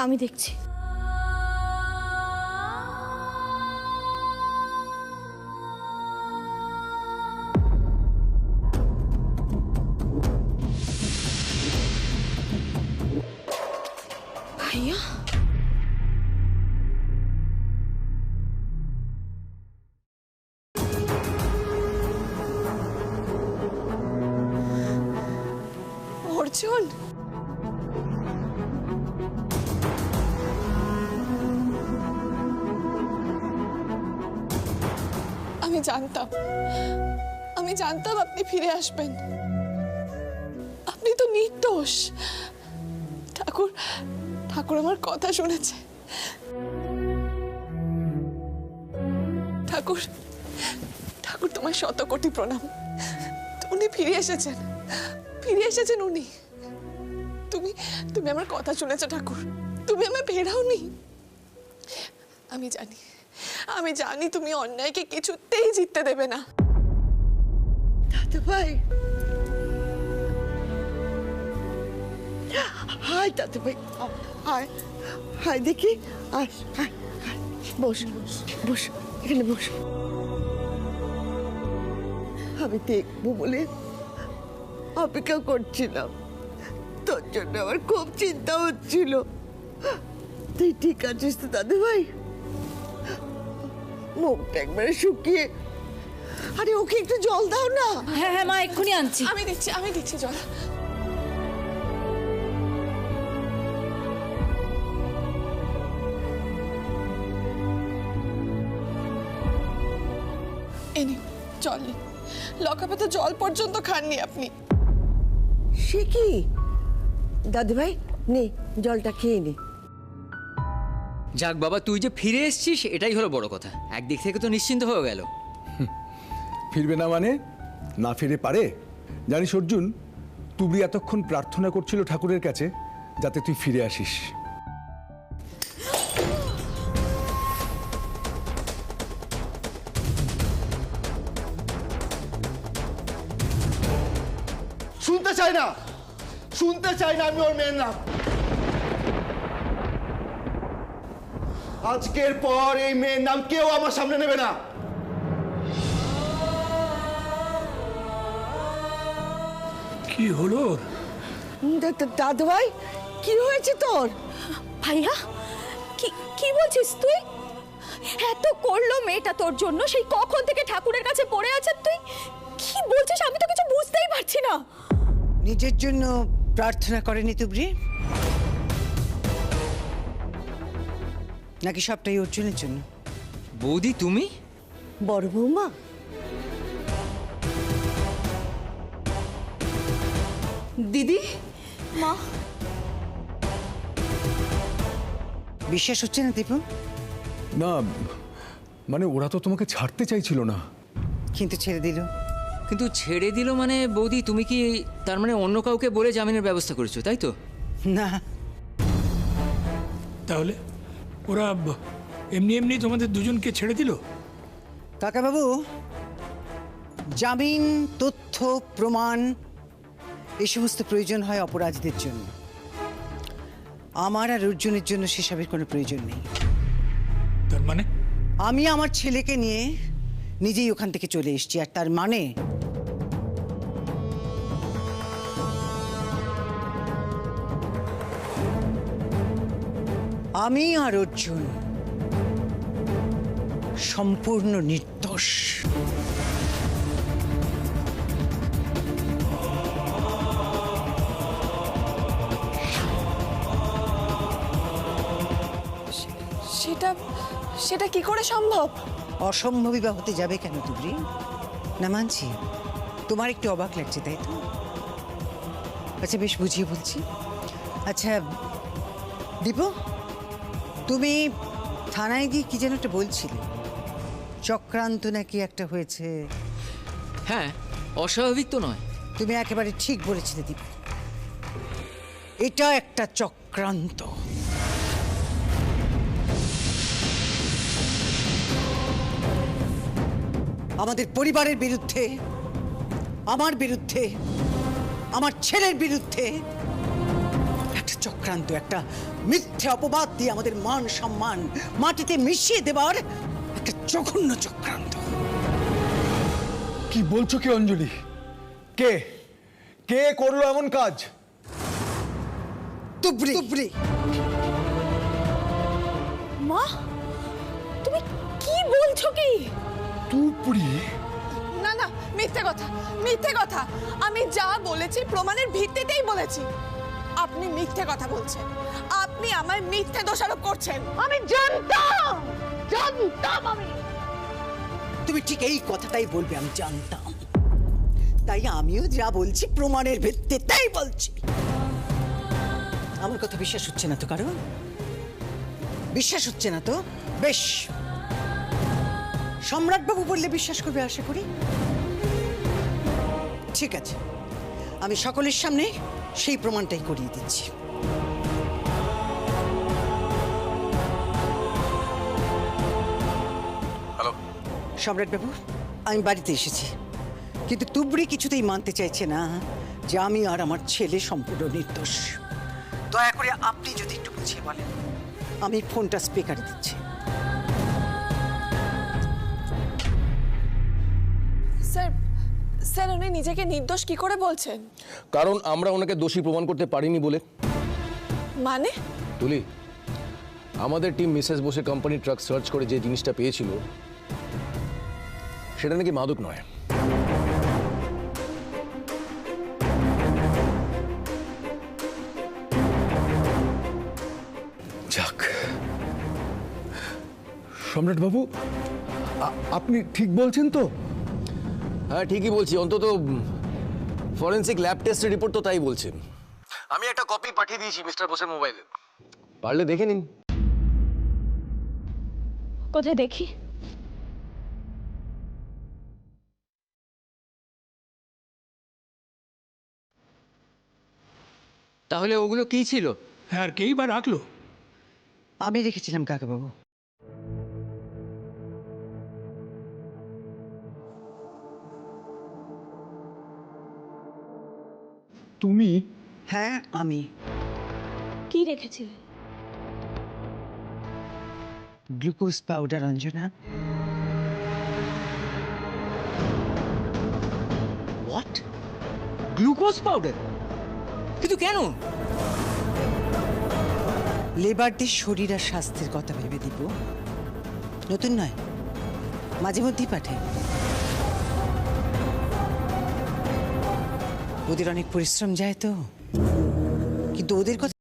আমি দেখছি। ভাইয়া, অর্জুন, আমি জানতাম আপনি ফিরে আসবেন। আপনি তো নির্দোষ। ঠাকুর আমার কথা শুনেছে। ঠাকুর তোমায় শত কোটি প্রণাম। উনি ফিরে এসেছেন উনি। তুমি আমার কথা শুনেছো ঠাকুর, তুমি আমায় ফেরাওনি। আমি জানি তুমি অন্যায়কে কিছুতেই জিততে দেবে না। দাদু ভাই, হাই দাদু ভাই, হাই হাই দেখি, আয় হাই, বস বস, এখানে বস। আমি দেখবো বলে অপেক্ষা করছিলাম, তোর জন্য আমার খুব চিন্তা হচ্ছিল। তুই ঠিক আছিস তো দাদু ভাই? মুখটা একবারে শুকিয়ে, আরে ওকে একটু জল দাও না। হ্যাঁ হ্যাঁ মা, এক্ষুনি আনছি। আমি দিচ্ছি জল। এনে জল নিন। লকাপে তো জল পর্যন্ত খাননি আপনি। সে কি দাদু ভাই, নে জলটা খেয়ে নে। যাক বাবা, তুই যে ফিরে এসেছিস এটাই হলো বড় কথা। একদিক থেকে তো নিশ্চিন্ত হয়ে গেল। ফিরবে না মানে? না ফিরে পারে? জানিস অর্জুন, তুবড়ি এতক্ষণ প্রার্থনা করছিল ঠাকুরের কাছে যাতে তুই ফিরে আসিস। শুনতে চাই না আমি ওর মেয়ের নাম। আজকের পর এই মেয়ের নাম কেউ আমার সামনে নেবে না। কি হলো? দাদু ভাই, কি হয়েছে তোর? ভাইয়া, কি বলছিস তুই? এত করলো মেয়েটা তোর জন্য, সেই কখন থেকে ঠাকুরের কাছে পড়ে আছে। তুই কি বলছিস? আমি তো কিছু বুঝতেই পারছি না। নিজের জন্য প্রার্থনা করেনি তুবড়ি, নাকি সবটাই অর্জুনের জন্য? বৌদি তুমি? বড় বৌমা, দিদি, মা, বিশ্বাস হচ্ছে না দীপু? না মানে ওরা তো তোমাকে ছাড়তে চাইছিল না। কিন্তু ছেড়ে দিল। কিন্তু ছেড়ে দিল মানে বৌদি তুমি কি তার মানে অন্য কাউকে বলে জামিনের ব্যবস্থা করেছো, তাই তো? না, তাহলে ওরা এমনি এমনি তোমাদের দুজনকে ছেড়ে দিল? কাকাবাবু, জামিন, তথ্য, প্রমাণ এই সমস্ত প্রয়োজন হয় অপরাধীদের জন্য। আমার আর অর্জুনের জন্য সেসবের কোনো প্রয়োজন নেই। তার মানে? আমি আমার ছেলেকে নিয়ে নিজেই ওখান থেকে চলে এসেছি, আর তার মানে আমি আর অর্জুন সম্পূর্ণ নির্দোষ। সেটা কি করে সম্ভব? অসম্ভবই বা হতে যাবে কেন তুবড়ি? না মানছি তোমার একটু অবাক লাগছে, তাই তো? আচ্ছা বেশ, বুঝিয়ে বলছি। আচ্ছা দীপু, তুমি থানায় গিয়ে কি যেন একটা বলছিলে, চক্রান্ত নাকি একটা হয়েছে? হ্যাঁ, অস্বাভাবিক তো নয়। তুমি একেবারে ঠিক বলেছিলে দীপু, এটা একটা চক্রান্ত। আমাদের পরিবারের বিরুদ্ধে, আমার বিরুদ্ধে, আমার ছেলের বিরুদ্ধে একটা চক্রান্ত। চক্রান্ত, একটা মিথ্যে অপবাদ দিয়ে আমাদের মান সম্মান মাটিতে মিশিয়ে দেবার একটা জঘন্য চক্রান্ত। কি বলছো কি অঞ্জলি? কে কে করলো এমন কাজ? তুবড়ি তুবড়ি। মা, তুমি কি বলছো কি? তুবড়ি? না না, মিথ্যে কথা, মিথ্যে কথা। আমি যা বলেছি প্রমাণের ভিত্তিতেই বলেছি। আপনি মিথ্যে কথা বলছেন, আপনি আমায় মিথ্যে দোষারোপ করছেন। আমি জানতাম, জানতাম আমি। তুমি ঠিক এই কথাটাই বলবে, আমি জানতাম। তাই আমিও যা বলছি প্রমাণের ভিত্তিতেই বলছি। আমার কথা বিশ্বাস হচ্ছে না তো কারণ? বিশ্বাস হচ্ছে না তো? বেশ, সম্রাটবাবু বললে বিশ্বাস করবে আশা করি। ঠিক আছে, আমি সকলের সামনে সেই প্রমাণটাই করিয়ে দিচ্ছি। হ্যালো, সম্রাটবাবু, আমি বাড়িতে এসেছি, কিন্তু তুবড়ি কিছুতেই মানতে চাইছে না যে আমি আর আমার ছেলে সম্পূর্ণ নির্দোষ। দয়া করে আপনি যদি একটু বুঝিয়ে বলেন। আমি ফোনটা স্পিকারে দিচ্ছি। স্যার, স্যার উনি নিজেকে নির্দোষ কি করে বলছেন? কারণ আমরা ওনাকে দোষী প্রমাণ করতে পারিনি বলে। মানে? তুলি, আমাদের টিম মিসেস বোসে কোম্পানি ট্রাক সার্চ করে যে জিনিসটা পেয়েছিল সেটা নাকি মাদক নয়। যাক, সম্রাট বাবু, আপনি ঠিক বলছেন তো? হ্যাঁ, ঠিকই বলছি। অন্তত ফরেন্সিক ল্যাব টেস্টের রিপোর্ট তো তাই বলছে। আমি একটা কপি পাঠিয়ে দিয়েছি মিস্টার বোসের মোবাইলে, পারলে দেখে নিন। কোথায় দেখি? তাহলে ওগুলো কি ছিল? আর কেই বা রাখলো? আমি রেখেছিলাম কাকাবাবু। তুমি? হ্যাঁ, আমি। কি রেখেছিলে? Glucose powder, Anjana. What? Glucose powder? কিন্তু কেন? লেবারদের শরীর আর স্বাস্থ্যের কথা ভেবে দিব। নতুন নয়, মাঝে মধ্যেই পাঠাই। ওদের অনেক পরিশ্রম যায় তো, কিন্তু ওদের কথা